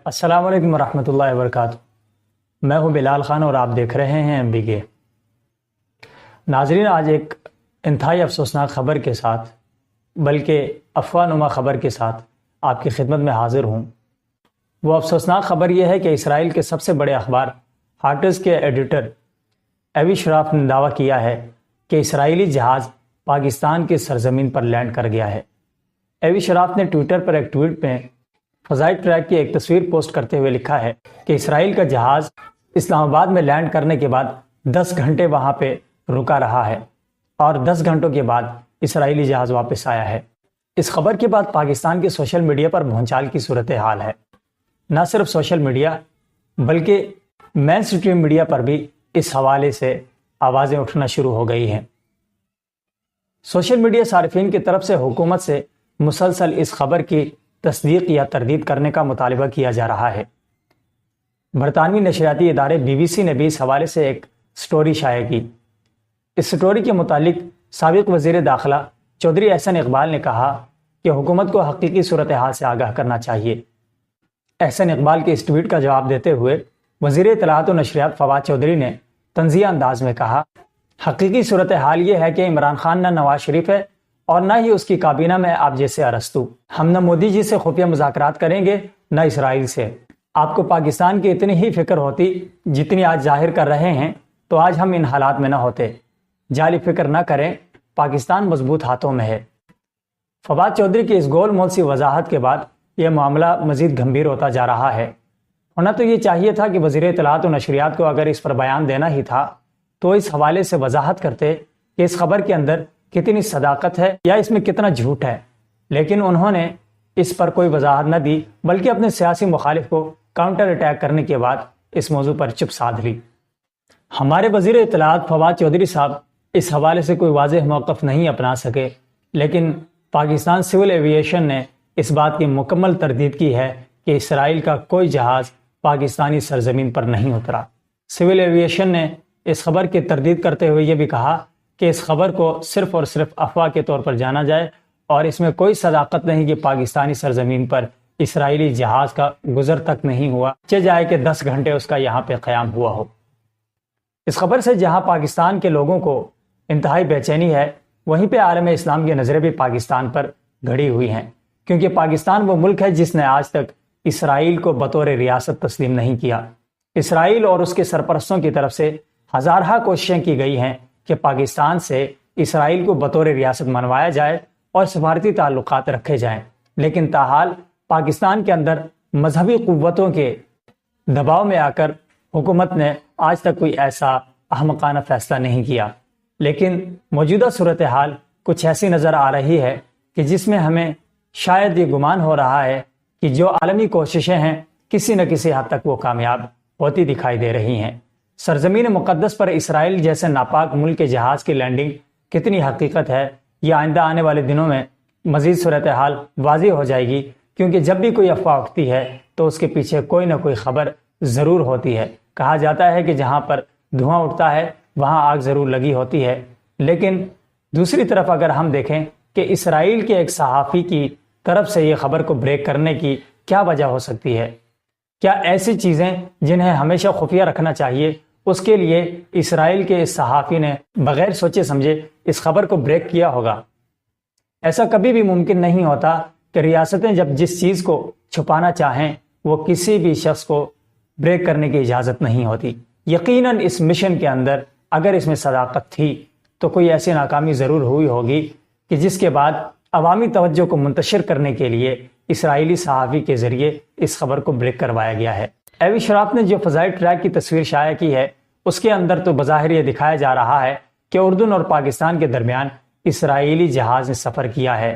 السلام علیکم ورحمۃ اللہ وبرکاتہ۔ میں ہوں بلال خان اور آپ دیکھ رہے ہیں MBK۔ ناظرین، آج ایک انتہائی افسوسناک خبر کے ساتھ، بلکہ افواہ نما خبر کے ساتھ آپ کی خدمت میں حاضر ہوں۔ وہ افسوسناک خبر یہ ہے کہ اسرائیل کے سب سے بڑے اخبار ہارٹز کے ایڈیٹر ایوی شراف نے دعویٰ کیا ہے کہ اسرائیلی جہاز پاکستان کی سرزمین پر لینڈ کر گیا ہے۔ ایوی شراف نے ٹویٹر پر ایک ٹویٹ میں فضائی ٹریک کی ایک تصویر پوسٹ کرتے ہوئے لکھا ہے کہ اسرائیل کا جہاز اسلام آباد میں لینڈ کرنے کے بعد 10 گھنٹے وہاں پہ رکا رہا ہے اور 10 گھنٹوں کے بعد اسرائیلی جہاز واپس آیا ہے۔ اس خبر کے بعد پاکستان کے سوشل میڈیا پر بھونچال کی صورتحال ہے۔ نہ صرف سوشل میڈیا بلکہ مین سٹریم میڈیا پر بھی اس حوالے سے آوازیں اٹھنا شروع ہو گئی ہیں۔ سوشل میڈیا صارفین کی طرف سے حکومت سے مسلسل اس خبر کی تصدیق یا تردید کرنے کا مطالبہ کیا جا رہا ہے۔ برطانوی نشریاتی ادارے BBC نے بھی اس حوالے سے ایک سٹوری شائع کی۔ اس سٹوری کے متعلق سابق وزیر داخلہ چودھری احسن اقبال نے کہا کہ حکومت کو حقیقی صورتحال سے آگاہ کرنا چاہیے۔ احسن اقبال کے اس ٹویٹ کا جواب دیتے ہوئے وزیر اطلاعات و نشریات فواد چودھری نے طنزیہ انداز میں کہا، حقیقی صورتحال یہ ہے کہ عمران خان نہ نواز شریف ہے اور نہ ہی اس کی کابینہ میں آپ جیسے ارسطو۔ ہم نہ مودی جی سے خفیہ مذاکرات کریں گے نہ اسرائیل سے۔ آپ کو پاکستان کی اتنی ہی فکر ہوتی جتنی آج ظاہر کر رہے ہیں تو آج ہم ان حالات میں نہ ہوتے۔ جعلی فکر نہ کریں، پاکستان مضبوط ہاتھوں میں ہے۔ فواد چودھری کی اس گول مول سی وضاحت کے بعد یہ معاملہ مزید گھمبیر ہوتا جا رہا ہے۔ ہونا تو یہ چاہیے تھا کہ وزیر اطلاعات و نشریات کو اگر اس پر بیان دینا ہی تھا تو اس حوالے سے وضاحت کرتے کہ اس خبر کے اندر کتنی صداقت ہے یا اس میں کتنا جھوٹ ہے، لیکن انہوں نے اس پر کوئی وضاحت نہ دی بلکہ اپنے سیاسی مخالف کو کاؤنٹر اٹیک کرنے کے بعد اس موضوع پر چپ سادھ لی۔ ہمارے وزیر اطلاعات فواد چودھری صاحب اس حوالے سے کوئی واضح موقف نہیں اپنا سکے، لیکن پاکستان سول ایوییشن نے اس بات کی مکمل تردید کی ہے کہ اسرائیل کا کوئی جہاز پاکستانی سرزمین پر نہیں اترا۔ سول ایوییشن نے اس خبر کی تردید کرتے ہوئے یہ بھی کہا کہ اس خبر کو صرف اور صرف افواہ کے طور پر جانا جائے اور اس میں کوئی صداقت نہیں کہ پاکستانی سرزمین پر اسرائیلی جہاز کا گزر تک نہیں ہوا، چہ جائے کہ 10 گھنٹے اس کا یہاں پہ قیام ہوا ہو۔ اس خبر سے جہاں پاکستان کے لوگوں کو انتہائی بے چینی ہے، وہیں پہ عالم اسلام کی نظریں بھی پاکستان پر گھڑی ہوئی ہیں، کیونکہ پاکستان وہ ملک ہے جس نے آج تک اسرائیل کو بطور ریاست تسلیم نہیں کیا۔ اسرائیل اور اس کے سرپرستوں کی طرف سے ہزارہا کوششیں کی گئی ہیں کہ پاکستان سے اسرائیل کو بطور ریاست منوایا جائے اور سفارتی تعلقات رکھے جائیں، لیکن تاحال پاکستان کے اندر مذہبی قوتوں کے دباؤ میں آ کر حکومت نے آج تک کوئی ایسا احمقانہ فیصلہ نہیں کیا۔ لیکن موجودہ صورتحال کچھ ایسی نظر آ رہی ہے کہ جس میں ہمیں شاید یہ گمان ہو رہا ہے کہ جو عالمی کوششیں ہیں کسی نہ کسی حد تک وہ کامیاب ہوتی دکھائی دے رہی ہیں۔ سرزمین مقدس پر اسرائیل جیسے ناپاک ملک کے جہاز کی لینڈنگ کتنی حقیقت ہے، یہ آئندہ آنے والے دنوں میں مزید صورتحال واضح ہو جائے گی، کیونکہ جب بھی کوئی افواہ اٹھتی ہے تو اس کے پیچھے کوئی نہ کوئی خبر ضرور ہوتی ہے۔ کہا جاتا ہے کہ جہاں پر دھواں اٹھتا ہے وہاں آگ ضرور لگی ہوتی ہے، لیکن دوسری طرف اگر ہم دیکھیں کہ اسرائیل کے ایک صحافی کی طرف سے یہ خبر کو بریک کرنے کی کیا وجہ ہو سکتی ہے؟ کیا ایسی چیزیں جنہیں ہمیشہ خفیہ رکھنا چاہیے اس کے لیے اسرائیل کے اس صحافی نے بغیر سوچے سمجھے اس خبر کو بریک کیا ہوگا؟ ایسا کبھی بھی ممکن نہیں ہوتا کہ ریاستیں جب جس چیز کو چھپانا چاہیں وہ کسی بھی شخص کو بریک کرنے کی اجازت نہیں ہوتی۔ یقیناً اس مشن کے اندر اگر اس میں صداقت تھی تو کوئی ایسی ناکامی ضرور ہوئی ہوگی کہ جس کے بعد عوامی توجہ کو منتشر کرنے کے لیے اسرائیلی صحافی کے ذریعے اس خبر کو بریک کروایا گیا ہے۔ ایوی شراف نے جو فضائی ٹریک کی تصویر شائع کی ہے اس کے اندر تو بظاہر یہ دکھایا جا رہا ہے کہ اردن اور پاکستان کے درمیان اسرائیلی جہاز نے سفر کیا ہے۔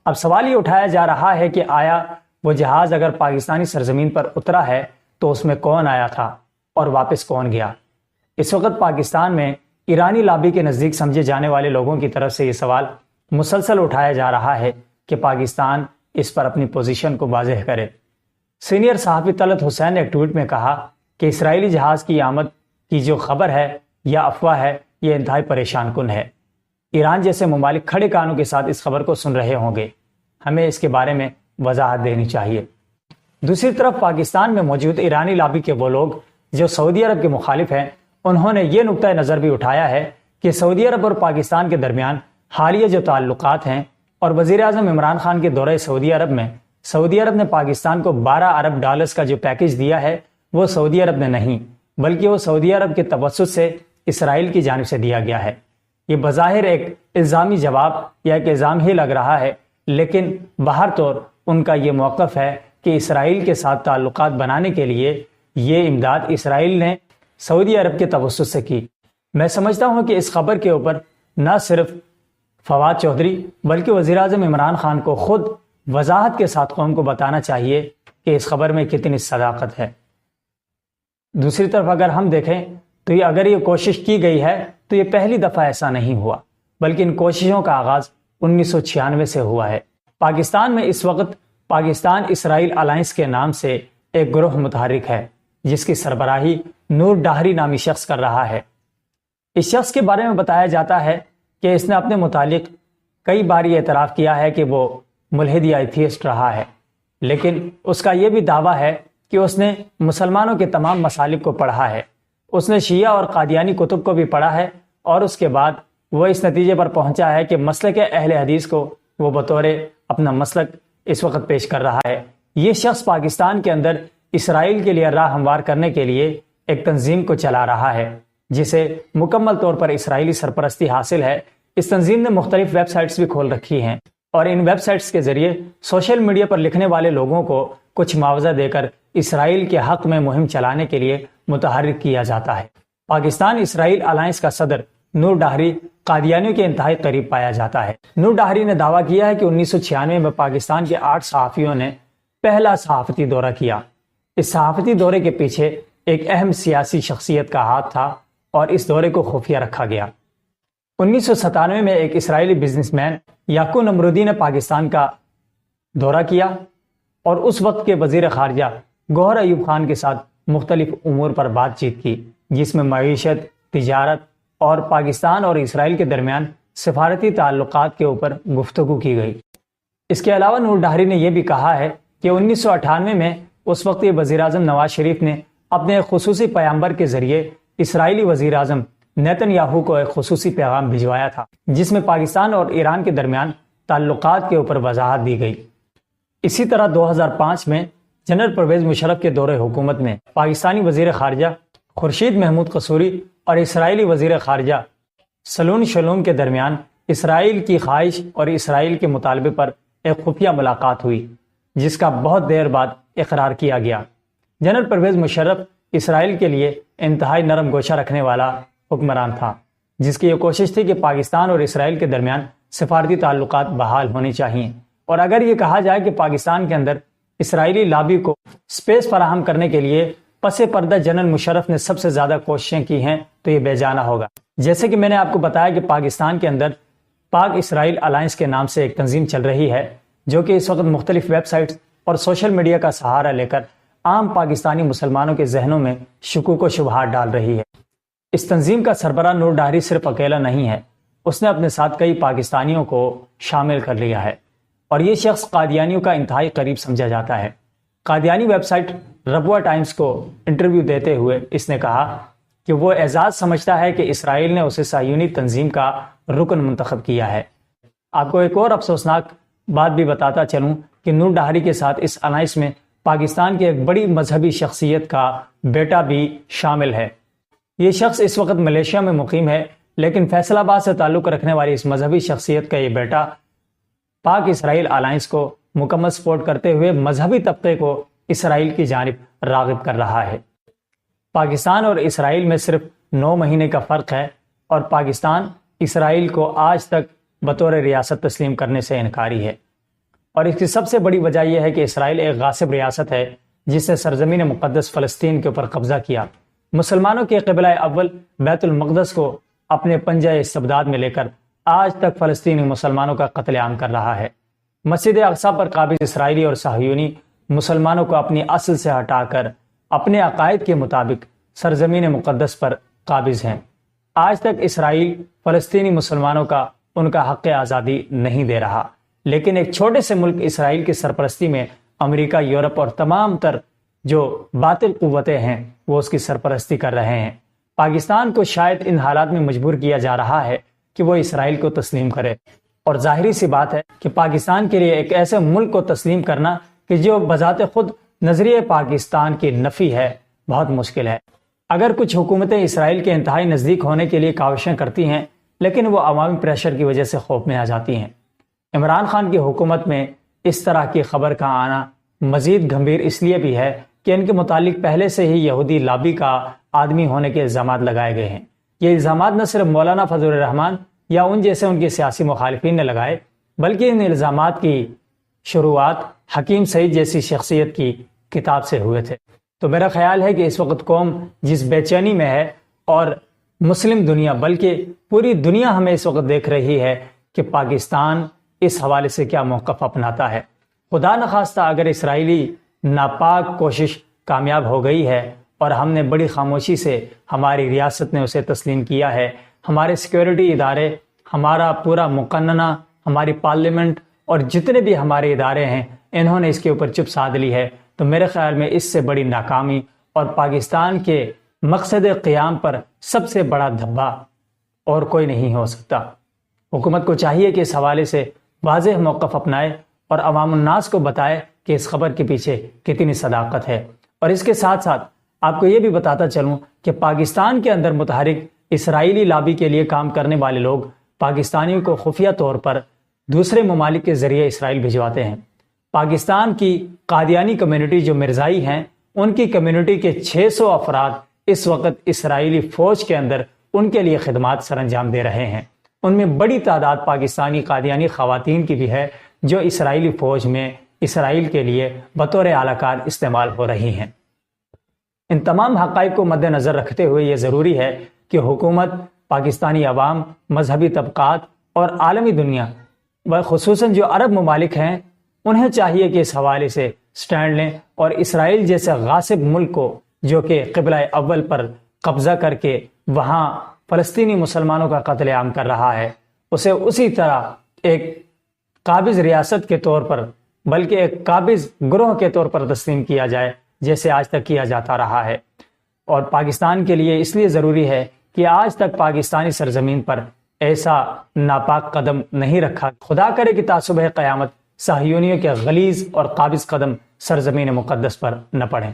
اب سوال یہ اٹھایا جا رہا ہے کہ آیا وہ جہاز اگر پاکستانی سرزمین پر اترا ہے تو اس میں کون آیا تھا اور واپس کون گیا؟ اس وقت پاکستان میں ایرانی لابی کے نزدیک سمجھے جانے والے لوگوں کی طرف سے یہ سوال مسلسل اٹھایا جا رہا ہے کہ پاکستان اس پر اپنی پوزیشن کو واضح کرے۔ سینئر صحافی طلعت حسین نے ایک ٹویٹ میں کہا کہ اسرائیلی جہاز کی آمد کی جو خبر ہے یا افواہ ہے یہ انتہائی پریشان کن ہے۔ ایران جیسے ممالک کھڑے کانوں کے ساتھ اس خبر کو سن رہے ہوں گے، ہمیں اس کے بارے میں وضاحت دینی چاہیے۔ دوسری طرف پاکستان میں موجود ایرانی لابی کے وہ لوگ جو سعودی عرب کے مخالف ہیں، انہوں نے یہ نقطہ نظر بھی اٹھایا ہے کہ سعودی عرب اور پاکستان کے درمیان حالیہ جو تعلقات ہیں اور وزیر اعظم عمران خان کے دورہ سعودی عرب میں سعودی عرب نے پاکستان کو 12 ارب ڈالرز کا جو پیکیج دیا ہے وہ سعودی عرب نے نہیں بلکہ وہ سعودی عرب کے توسط سے اسرائیل کی جانب سے دیا گیا ہے۔ یہ بظاہر ایک الزامی جواب یا ایک الزام ہی لگ رہا ہے، لیکن باہر طور ان کا یہ موقف ہے کہ اسرائیل کے ساتھ تعلقات بنانے کے لیے یہ امداد اسرائیل نے سعودی عرب کے توسط سے کی۔ میں سمجھتا ہوں کہ اس خبر کے اوپر نہ صرف فواد چودھری بلکہ وزیر اعظم عمران خان کو خود وضاحت کے ساتھ قوم کو بتانا چاہیے کہ اس خبر میں کتنی صداقت ہے۔ دوسری طرف اگر ہم دیکھیں تو اگر یہ کوشش کی گئی ہے تو یہ پہلی دفعہ ایسا نہیں ہوا، بلکہ ان کوششوں کا آغاز 1996 سے ہوا ہے۔ پاکستان میں اس وقت پاکستان اسرائیل الائنس کے نام سے ایک گروہ متحرک ہے جس کی سربراہی نور ڈاہری نامی شخص کر رہا ہے۔ اس شخص کے بارے میں بتایا جاتا ہے کہ اس نے اپنے متعلق کئی بار یہ اعتراف کیا ہے کہ وہ ملحد یا ایتھیسٹ رہا ہے، لیکن اس کا یہ بھی دعویٰ ہے کہ اس نے مسلمانوں کے تمام مسالک کو پڑھا ہے۔ اس نے شیعہ اور قادیانی کتب کو بھی پڑھا ہے اور اس کے بعد وہ اس نتیجے پر پہنچا ہے کہ مسلک اہل حدیث کو وہ بطور اپنا مسلک اس وقت پیش کر رہا ہے۔ یہ شخص پاکستان کے اندر اسرائیل کے لیے راہ ہموار کرنے کے لیے ایک تنظیم کو چلا رہا ہے جسے مکمل طور پر اسرائیلی سرپرستی حاصل ہے۔ اس تنظیم نے مختلف ویب سائٹس بھی کھول رکھی ہیں اور ان ویب سائٹس کے ذریعے سوشل میڈیا پر لکھنے والے لوگوں کو کچھ معاوضہ دے کر اسرائیل کے حق میں مہم چلانے کے لیے متحرک کیا جاتا ہے۔ پاکستان اسرائیل الائنس کا صدر نور ڈاہری قادیانیوں کے انتہائی قریب پایا جاتا ہے۔ نور ڈاہری نے دعویٰ کیا ہے کہ 1996 میں پاکستان کے 8 صحافیوں نے پہلا صحافتی دورہ کیا۔ اس صحافتی دورے کے پیچھے ایک اہم سیاسی شخصیت کا ہاتھ تھا اور اس دورے کو خفیہ رکھا گیا۔ 1997 میں ایک اسرائیلی بزنس مین یعقوب نمرودی نے پاکستان کا دورہ کیا اور اس وقت کے وزیر خارجہ گوہر ایوب خان کے ساتھ مختلف امور پر بات چیت کی، جس میں معیشت، تجارت اور پاکستان اور اسرائیل کے درمیان سفارتی تعلقات کے اوپر گفتگو کی گئی۔ اس کے علاوہ نور ڈاہری نے یہ بھی کہا ہے کہ 1998 میں اس وقت یہ وزیر اعظم نواز شریف نے اپنے ایک خصوصی پیامبر کے ذریعے اسرائیلی وزیر اعظم نیتن یاہو کو ایک خصوصی پیغام بھجوایا تھا جس میں پاکستان اور ایران کے درمیان تعلقات کے اوپر وضاحت دی گئی۔ اسی طرح 2005 میں جنرل پرویز مشرف کے دور حکومت میں پاکستانی وزیر خارجہ خورشید محمود قصوری اور اسرائیلی وزیر خارجہ سلون شلوم کے درمیان اسرائیل کی خواہش اور اسرائیل کے مطالبے پر ایک خفیہ ملاقات ہوئی جس کا بہت دیر بعد اقرار کیا گیا۔ جنرل پرویز مشرف اسرائیل کے لیے انتہائی نرم گوشہ رکھنے والا حکمران تھا جس کی یہ کوشش تھی کہ پاکستان اور اسرائیل کے درمیان سفارتی تعلقات بحال ہونے چاہیے، اور اگر یہ کہا جائے کہ پاکستان کے اندر اسرائیلی لابی کو سپیس فراہم کرنے کے لیے پس پردہ جنرل مشرف نے سب سے زیادہ کوششیں کی ہیں تو یہ بے جانا ہوگا۔ جیسے کہ میں نے آپ کو بتایا کہ پاکستان کے اندر پاک اسرائیل الائنس کے نام سے ایک تنظیم چل رہی ہے جو کہ اس وقت مختلف ویب سائٹس اور سوشل میڈیا کا سہارا لے کر عام پاکستانی مسلمانوں کے ذہنوں میں شکوک و شبہات ڈال رہی ہے۔ اس تنظیم کا سربراہ نور ڈاہری صرف اکیلا نہیں ہے، اس نے اپنے ساتھ کئی پاکستانیوں کو شامل کر لیا ہے اور یہ شخص قادیانیوں کا انتہائی قریب سمجھا جاتا ہے۔ Qadiani website Rabwah Times کو انٹرویو دیتے ہوئے اس نے کہا کہ وہ اعزاز سمجھتا ہے کہ اسرائیل نے اسے صہیونی تنظیم کا رکن منتخب کیا ہے۔ آپ کو ایک اور افسوسناک بات بھی بتاتا چلوں کہ نور ڈاہری کے ساتھ اس الائنس میں پاکستان کی ایک بڑی مذہبی شخصیت کا بیٹا بھی شامل ہے۔ یہ شخص اس وقت ملیشیا میں مقیم ہے، لیکن فیصل آباد سے تعلق رکھنے والی اس مذہبی شخصیت کا یہ بیٹا پاک اسرائیل الائنس کو مکمل سپورٹ کرتے ہوئے مذہبی طبقے کو اسرائیل کی جانب راغب کر رہا ہے۔ پاکستان اور اسرائیل میں صرف 9 مہینے کا فرق ہے اور پاکستان اسرائیل کو آج تک بطور ریاست تسلیم کرنے سے انکاری ہے، اور اس کی سب سے بڑی وجہ یہ ہے کہ اسرائیل ایک غاصب ریاست ہے جس نے سرزمین مقدس فلسطین کے اوپر قبضہ کیا، مسلمانوں کے قبلہ اول بیت المقدس کو اپنے پنجہ استبداد میں لے کر آج تک فلسطینی مسلمانوں کا قتل عام کر رہا ہے۔ مسجد اقصی پر قابض اسرائیلی اور صہیونی مسلمانوں کو اپنی اصل سے ہٹا کر اپنے عقائد کے مطابق سرزمین مقدس پر قابض ہیں۔ آج تک اسرائیل فلسطینی مسلمانوں کا ان کا حق آزادی نہیں دے رہا، لیکن ایک چھوٹے سے ملک اسرائیل کی سرپرستی میں امریکہ، یورپ اور تمام تر جو باطل قوتیں ہیں وہ اس کی سرپرستی کر رہے ہیں۔ پاکستان کو شاید ان حالات میں مجبور کیا جا رہا ہے کہ وہ اسرائیل کو تسلیم کرے، اور ظاہری سی بات ہے کہ پاکستان کے لیے ایک ایسے ملک کو تسلیم کرنا کہ جو بذات خود نظریہ پاکستان کی نفی ہے بہت مشکل ہے۔ اگر کچھ حکومتیں اسرائیل کے انتہائی نزدیک ہونے کے لیے کاوشیں کرتی ہیں، لیکن وہ عوامی پریشر کی وجہ سے خوف میں آ جاتی ہیں۔ عمران خان کی حکومت میں اس طرح کی خبر کا آنا مزید گھمبیر اس لیے بھی ہے کہ ان کے متعلق پہلے سے ہی یہودی لابی کا آدمی ہونے کے الزامات لگائے گئے ہیں۔ یہ الزامات نہ صرف مولانا فضل الرحمان یا ان جیسے ان کے سیاسی مخالفین نے لگائے، بلکہ ان الزامات کی شروعات حکیم سعید جیسی شخصیت کی کتاب سے ہوئے تھے۔ تو میرا خیال ہے کہ اس وقت قوم جس بے چینی میں ہے، اور مسلم دنیا بلکہ پوری دنیا ہمیں اس وقت دیکھ رہی ہے کہ پاکستان اس حوالے سے کیا موقف اپناتا ہے۔ خدا نخواستہ اگر اسرائیلی ناپاک کوشش کامیاب ہو گئی ہے اور ہم نے بڑی خاموشی سے، ہماری ریاست نے اسے تسلیم کیا ہے، ہمارے سیکیورٹی ادارے، ہمارا پورا مقننہ، ہماری پارلیمنٹ اور جتنے بھی ہمارے ادارے ہیں، انہوں نے اس کے اوپر چپ سادھ لی ہے، تو میرے خیال میں اس سے بڑی ناکامی اور پاکستان کے مقصد قیام پر سب سے بڑا دھبا اور کوئی نہیں ہو سکتا۔ حکومت کو چاہیے کہ اس حوالے سے واضح موقف اپنائے اور عوام الناس کو بتائے کہ اس خبر کے پیچھے کتنی صداقت ہے۔ اور اس کے ساتھ ساتھ آپ کو یہ بھی بتاتا چلوں کہ پاکستان کے اندر متحرک اسرائیلی لابی کے لیے کام کرنے والے لوگ پاکستانیوں کو خفیہ طور پر دوسرے ممالک کے ذریعے اسرائیل بھجواتے ہیں۔ پاکستان کی قادیانی کمیونٹی جو مرزائی ہیں، ان کی کمیونٹی کے 600 افراد اس وقت اسرائیلی فوج کے اندر ان کے لیے خدمات سر انجام دے رہے ہیں۔ ان میں بڑی تعداد پاکستانی قادیانی خواتین کی بھی ہے جو اسرائیلی فوج میں اسرائیل کے لیے بطور اعلی کار استعمال ہو رہی ہیں۔ ان تمام حقائق کو مد نظر رکھتے ہوئے یہ ضروری ہے کہ حکومت، پاکستانی عوام، مذہبی طبقات اور عالمی دنیا خصوصاً جو عرب ممالک ہیں، انہیں چاہیے کہ اس حوالے سے سٹینڈ لیں اور اسرائیل جیسے غاصب ملک کو جو کہ قبلہ اول پر قبضہ کر کے وہاں فلسطینی مسلمانوں کا قتل عام کر رہا ہے، اسے اسی طرح ایک قابض ریاست کے طور پر بلکہ ایک قابض گروہ کے طور پر تسلیم کیا جائے جیسے آج تک کیا جاتا رہا ہے۔ اور پاکستان کے لیے اس لیے ضروری ہے کہ آج تک پاکستانی سرزمین پر ایسا ناپاک قدم نہیں رکھا۔ خدا کرے کہ تعصب قیامت صہیونیوں کے غلیظ اور قابض قدم سرزمین مقدس پر نہ پڑیں۔